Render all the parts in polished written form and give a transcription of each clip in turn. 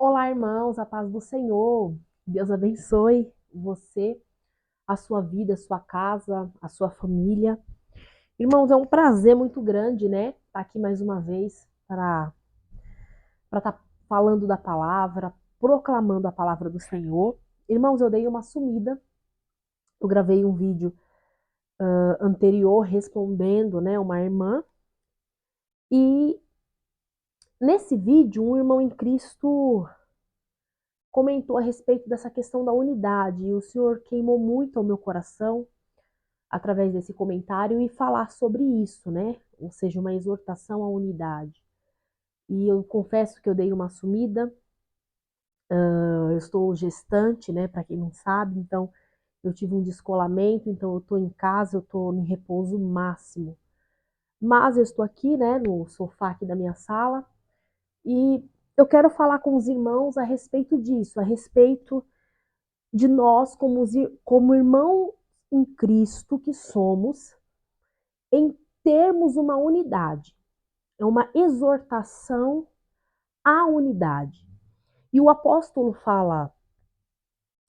Olá, irmãos, a paz do Senhor. Deus abençoe você, a sua vida, a sua casa, a sua família. Irmãos, é um prazer muito grande, né? Estar aqui mais uma vez para estar falando da palavra, proclamando a palavra do Senhor. Irmãos, eu dei uma sumida. Eu gravei um vídeo anterior respondendo, né, uma irmã. E nesse vídeo, um irmão em Cristo comentou a respeito dessa questão da unidade. E o Senhor queimou muito ao meu coração através desse comentário e falar sobre isso, né? Ou seja, uma exortação à unidade. E eu confesso que eu dei uma sumida, eu estou gestante, né? Para quem não sabe, então eu tive um descolamento, então eu estou em casa, eu estou em repouso máximo. Mas eu estou aqui, né, no sofá aqui da minha sala e eu quero falar com os irmãos a respeito disso, a respeito de nós como irmão em Cristo que somos, em termos uma unidade. É uma exortação à unidade. E o apóstolo fala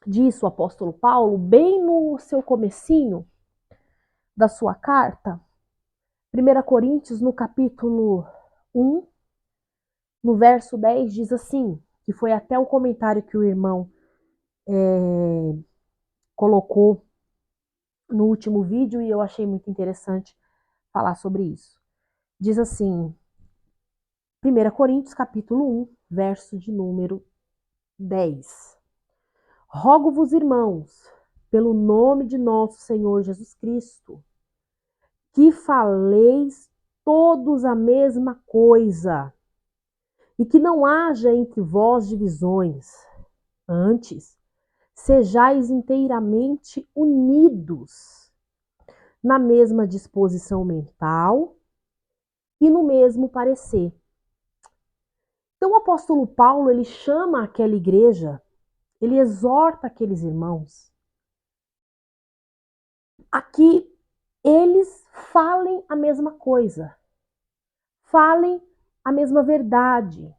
disso, o apóstolo Paulo, bem no seu comecinho da sua carta, 1 Coríntios, no capítulo 1, no verso 10, diz assim, que foi até o comentário que o irmão colocou no último vídeo e eu achei muito interessante falar sobre isso. Diz assim, 1 Coríntios, capítulo 1, verso de número 10. Rogo-vos, irmãos, pelo nome de nosso Senhor Jesus Cristo, que faleis todos a mesma coisa, e que não haja entre vós divisões. Antes, sejais inteiramente unidos na mesma disposição mental e no mesmo parecer. Então o apóstolo Paulo, ele chama aquela igreja, ele exorta aqueles irmãos a que eles falem a mesma coisa, falem a mesma verdade,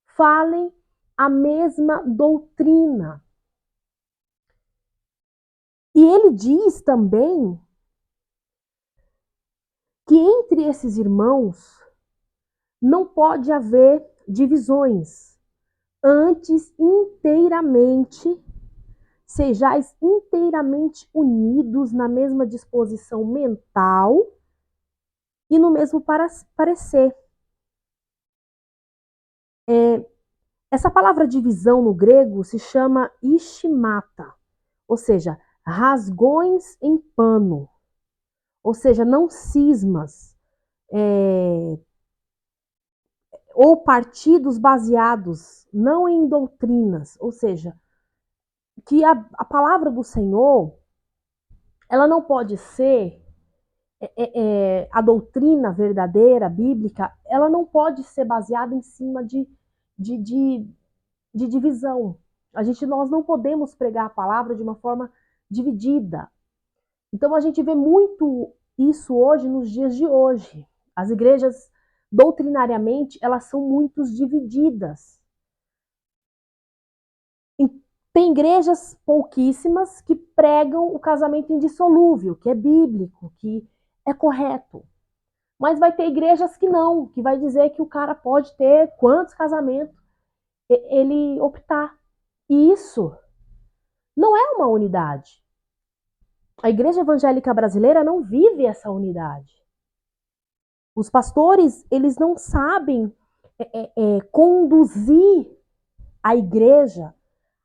falem a mesma doutrina. E ele diz também que entre esses irmãos não pode haver divisões, antes inteiramente, sejais inteiramente unidos na mesma disposição mental e no mesmo parecer. Essa palavra divisão no grego se chama ishimata, ou seja, rasgões em pano, ou seja, não cismas, ou partidos baseados não em doutrinas, ou seja, que a palavra do Senhor, ela não pode ser, a doutrina verdadeira, bíblica, ela não pode ser baseada em cima de, de, de divisão. Nós não podemos pregar a palavra de uma forma dividida. Então a gente vê muito isso hoje, nos dias de hoje. As igrejas, doutrinariamente, elas são muito divididas. Tem igrejas pouquíssimas que pregam o casamento indissolúvel, que é bíblico, que é correto. Mas vai ter igrejas que não, que vai dizer que o cara pode ter quantos casamentos ele optar. E isso não é uma unidade. A igreja evangélica brasileira não vive essa unidade. Os pastores, eles não sabem conduzir a igreja,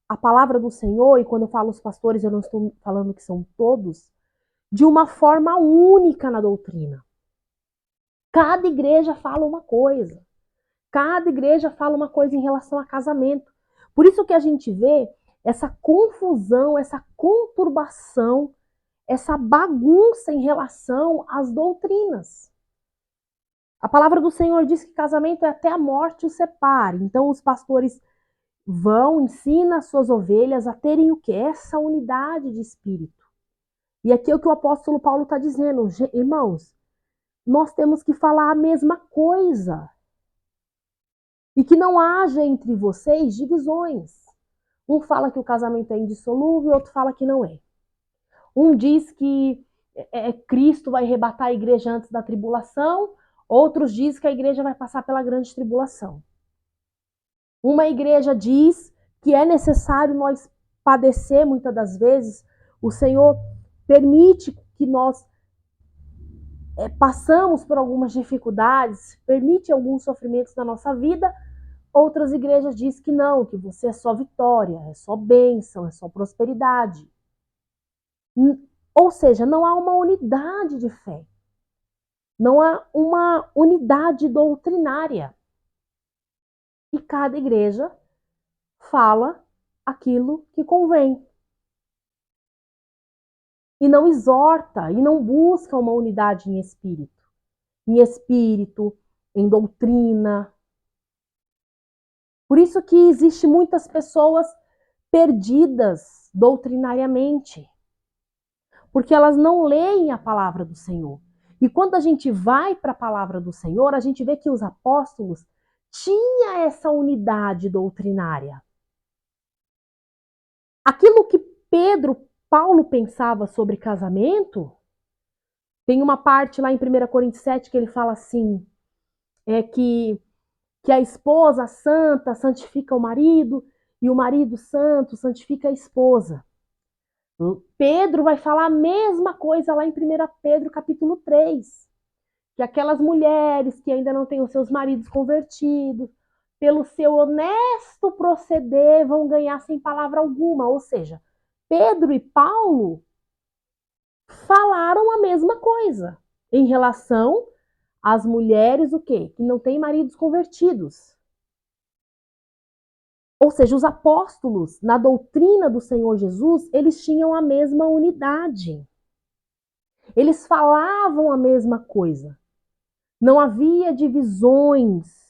a palavra do Senhor, e quando eu falo os pastores, eu não estou falando que são todos, de uma forma única na doutrina. Cada igreja fala uma coisa. Cada igreja fala uma coisa em relação a casamento. Por isso que a gente vê essa confusão, essa conturbação, essa bagunça em relação às doutrinas. A palavra do Senhor diz que casamento é até a morte o separe. Então os pastores vão, ensinam as suas ovelhas a terem o quê? Essa unidade de espírito. E aqui é o que o apóstolo Paulo está dizendo. Irmãos, nós temos que falar a mesma coisa. E que não haja entre vocês divisões. Um fala que o casamento é indissolúvel, outro fala que não é. Um diz que Cristo vai arrebatar a igreja antes da tribulação, outros dizem que a igreja vai passar pela grande tribulação. Uma igreja diz que é necessário nós padecer muitas das vezes, o Senhor permite que nós passamos por algumas dificuldades, permite alguns sofrimentos na nossa vida. Outras igrejas dizem que não, que você é só vitória, é só bênção, é só prosperidade. Ou seja, não há uma unidade de fé. Não há uma unidade doutrinária. E cada igreja fala aquilo que convém. E não exorta, e não busca uma unidade em espírito, em doutrina. Por isso que existe muitas pessoas perdidas doutrinariamente, porque elas não leem a palavra do Senhor. E quando a gente vai para a palavra do Senhor, a gente vê que os apóstolos tinham essa unidade doutrinária. Aquilo que Paulo pensava sobre casamento, tem uma parte lá em 1 Coríntios 7 que ele fala assim, que a esposa santa santifica o marido e o marido santo santifica a esposa. Pedro vai falar a mesma coisa lá em 1 Pedro capítulo 3, que aquelas mulheres que ainda não têm os seus maridos convertidos, pelo seu honesto proceder, vão ganhar sem palavra alguma. Ou seja, Pedro e Paulo falaram a mesma coisa em relação às mulheres o quê? Que não têm maridos convertidos. Ou seja, os apóstolos, na doutrina do Senhor Jesus, eles tinham a mesma unidade. Eles falavam a mesma coisa. Não havia divisões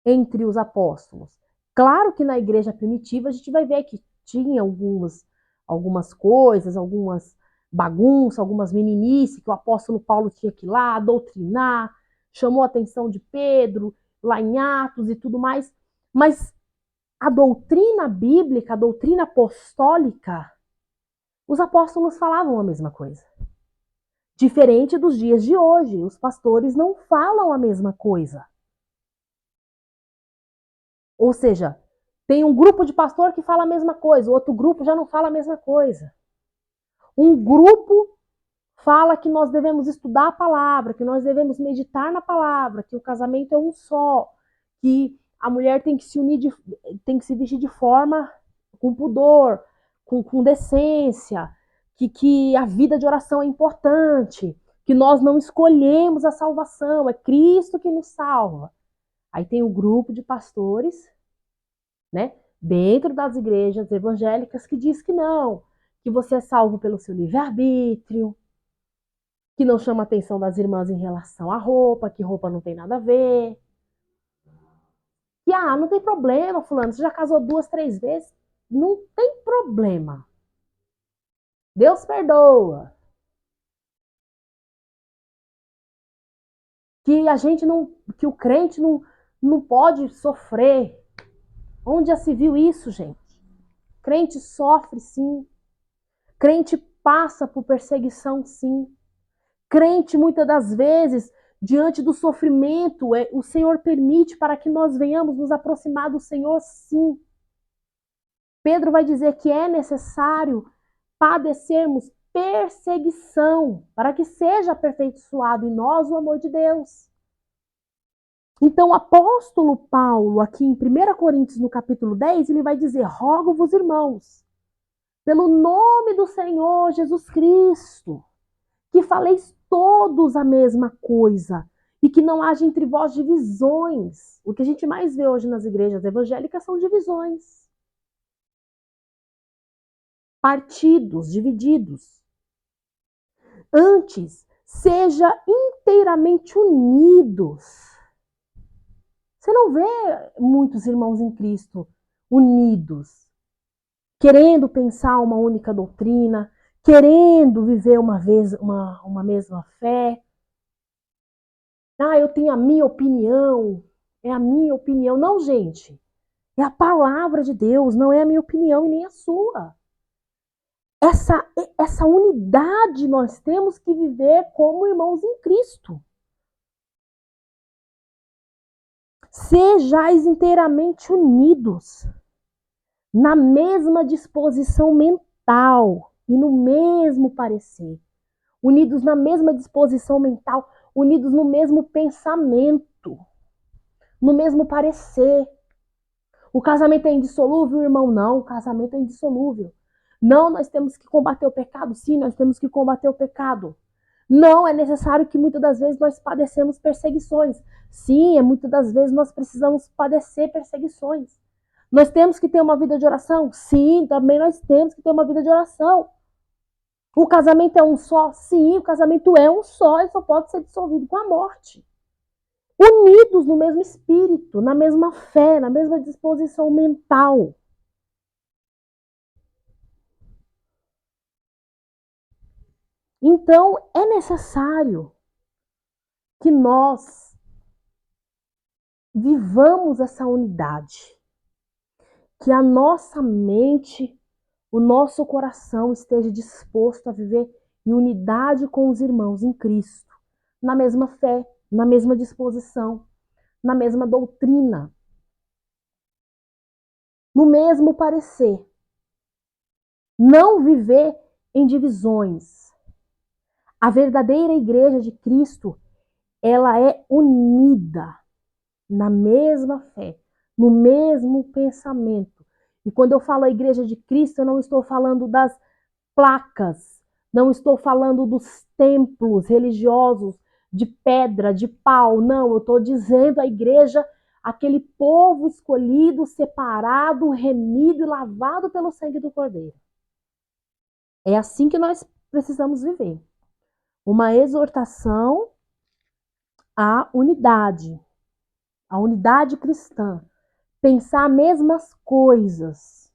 entre os apóstolos. Claro que na igreja primitiva a gente vai ver que tinha algumas coisas, algumas bagunças, algumas meninices que o apóstolo Paulo tinha que ir lá doutrinar, chamou a atenção de Pedro, lá em Atos e tudo mais. Mas a doutrina bíblica, a doutrina apostólica, os apóstolos falavam a mesma coisa. Diferente dos dias de hoje, os pastores não falam a mesma coisa. Ou seja, tem um grupo de pastor que fala a mesma coisa, o outro grupo já não fala a mesma coisa. Um grupo fala que nós devemos estudar a palavra, que nós devemos meditar na palavra, que o casamento é um só, que a mulher tem que se unir, tem que se vestir de forma com pudor, com decência, que a vida de oração é importante, que nós não escolhemos a salvação, é Cristo que nos salva. Aí tem um grupo de pastores, né, dentro das igrejas evangélicas que diz que não, que você é salvo pelo seu livre-arbítrio, que não chama a atenção das irmãs em relação à roupa, que roupa não tem nada a ver. Que, não tem problema, fulano, você já casou 2, 3 vezes, não tem problema. Deus perdoa. Que a gente não, que o crente não pode sofrer. Onde já se viu isso, gente? Crente sofre, sim. Crente passa por perseguição, sim. Crente, muitas das vezes, diante do sofrimento, o Senhor permite para que nós venhamos nos aproximar do Senhor, sim. Pedro vai dizer que é necessário padecermos perseguição para que seja aperfeiçoado em nós o amor de Deus. Então, o apóstolo Paulo, aqui em 1 Coríntios, no capítulo 10, ele vai dizer: rogo-vos, irmãos, pelo nome do Senhor Jesus Cristo, que faleis todos a mesma coisa e que não haja entre vós divisões. O que a gente mais vê hoje nas igrejas evangélicas são divisões. Partidos divididos. Antes, seja inteiramente unidos. Você não vê muitos irmãos em Cristo unidos, querendo pensar uma única doutrina, querendo viver uma mesma fé. Eu tenho a minha opinião. é a minha opinião. Não, gente. É a palavra de Deus, não é a minha opinião e nem a sua. Essa unidade nós temos que viver como irmãos em Cristo. Sejais inteiramente unidos, na mesma disposição mental e no mesmo parecer. Unidos na mesma disposição mental, unidos no mesmo pensamento, no mesmo parecer. O casamento é indissolúvel, irmão? Não, o casamento é indissolúvel. Não, nós temos que combater o pecado? Sim, nós temos que combater o pecado. Não, é necessário que muitas das vezes nós padecemos perseguições. Sim, muitas das vezes nós precisamos padecer perseguições. Nós temos que ter uma vida de oração? Sim, também nós temos que ter uma vida de oração. O casamento é um só? Sim, o casamento é um só e só pode ser dissolvido com a morte. Unidos no mesmo espírito, na mesma fé, na mesma disposição mental. Então, é necessário que nós vivamos essa unidade, que a nossa mente, o nosso coração esteja disposto a viver em unidade com os irmãos em Cristo, na mesma fé, na mesma disposição, na mesma doutrina, no mesmo parecer. Não viver em divisões. A verdadeira igreja de Cristo, ela é unida na mesma fé, no mesmo pensamento. E quando eu falo a igreja de Cristo, eu não estou falando das placas, não estou falando dos templos religiosos de pedra, de pau, não, eu estou dizendo a igreja, aquele povo escolhido, separado, remido e lavado pelo sangue do Cordeiro. É assim que nós precisamos viver. Uma exortação à unidade, a unidade cristã, pensar as mesmas coisas,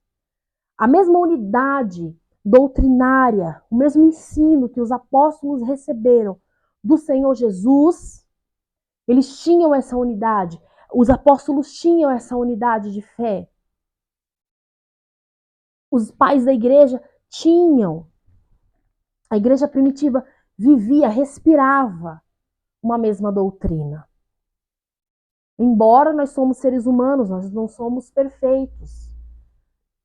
a mesma unidade doutrinária, o mesmo ensino que os apóstolos receberam do Senhor Jesus, eles tinham essa unidade, os apóstolos tinham essa unidade de fé, os pais da igreja tinham, a igreja primitiva vivia, respirava uma mesma doutrina. Embora nós somos seres humanos, nós não somos perfeitos.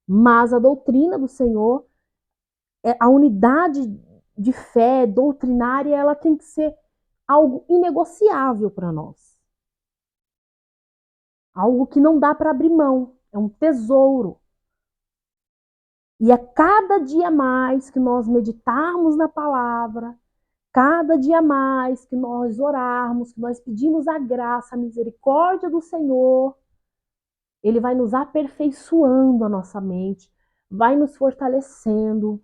Mas a doutrina do Senhor, a unidade de fé doutrinária, ela tem que ser algo inegociável para nós. Algo que não dá para abrir mão. É um tesouro. E a cada dia mais que nós meditarmos na palavra, cada dia mais que nós orarmos, que nós pedimos a graça, a misericórdia do Senhor, Ele vai nos aperfeiçoando a nossa mente, vai nos fortalecendo.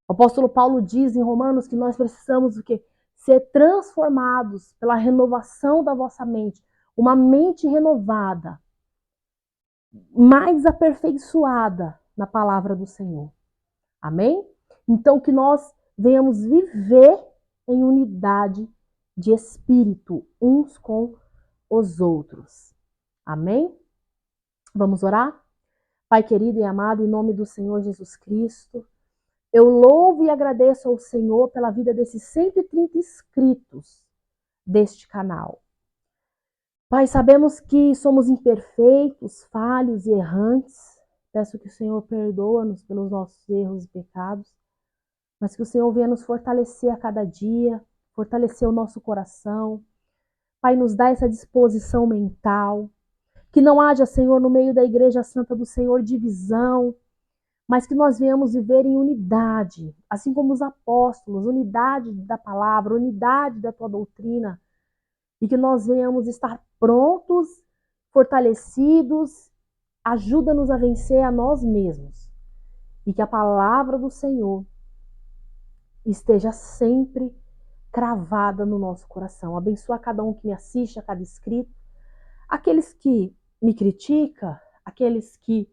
O apóstolo Paulo diz em Romanos que nós precisamos o quê? Ser transformados pela renovação da vossa mente. Uma mente renovada, mais aperfeiçoada na palavra do Senhor. Amém? Então que nós venhamos viver em unidade de espírito uns com os outros. Amém? Vamos orar? Pai querido e amado, em nome do Senhor Jesus Cristo, eu louvo e agradeço ao Senhor pela vida desses 130 inscritos deste canal. Pai, sabemos que somos imperfeitos, falhos e errantes. Peço que o Senhor perdoa-nos pelos nossos erros e pecados, mas que o Senhor venha nos fortalecer a cada dia, fortalecer o nosso coração. Pai, nos dá essa disposição mental, que não haja, Senhor, no meio da Igreja Santa do Senhor, divisão, mas que nós venhamos viver em unidade, assim como os apóstolos, unidade da palavra, unidade da tua doutrina, e que nós venhamos estar prontos, fortalecidos, ajuda-nos a vencer a nós mesmos, e que a palavra do Senhor esteja sempre cravada no nosso coração. Abençoa cada um que me assiste, a cada inscrito, aqueles que me criticam, aqueles que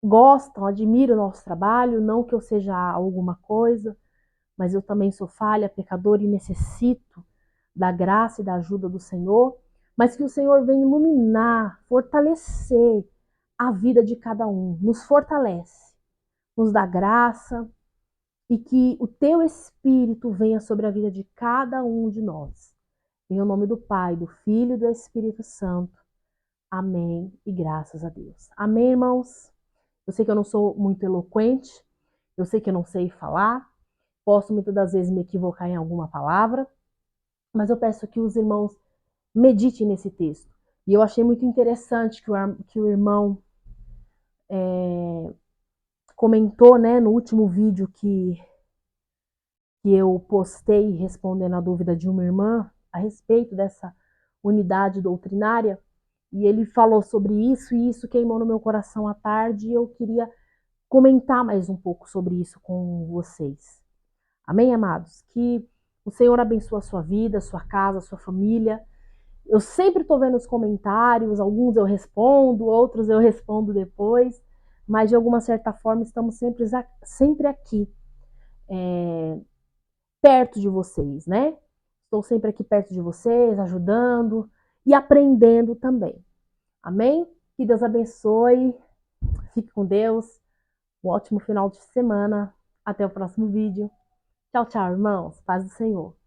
gostam, admiram o nosso trabalho, não que eu seja alguma coisa, mas eu também sou falha, pecador e necessito da graça e da ajuda do Senhor. mas que o Senhor venha iluminar, fortalecer a vida de cada um, nos fortalece, nos dá graça e que o teu Espírito venha sobre a vida de cada um de nós. Em nome do Pai, do Filho e do Espírito Santo. Amém e graças a Deus. Amém, irmãos? Eu sei que eu não sou muito eloquente, eu sei que eu não sei falar, posso muitas das vezes me equivocar em alguma palavra, mas eu peço que os irmãos meditem nesse texto. E eu achei muito interessante que o irmão comentou, né, no último vídeo que eu postei respondendo a dúvida de uma irmã a respeito dessa unidade doutrinária, e ele falou sobre isso, e isso queimou no meu coração à tarde, e eu queria comentar mais um pouco sobre isso com vocês. Amém, amados? Que o Senhor abençoe a sua vida, a sua casa, a sua família. Eu sempre estou vendo os comentários, alguns eu respondo, outros eu respondo depois, mas de alguma certa forma estamos sempre aqui, perto de vocês, né? Estou sempre aqui perto de vocês, ajudando e aprendendo também. Amém? Que Deus abençoe, fique com Deus, um ótimo final de semana, até o próximo vídeo. Tchau, tchau, irmãos, paz do Senhor.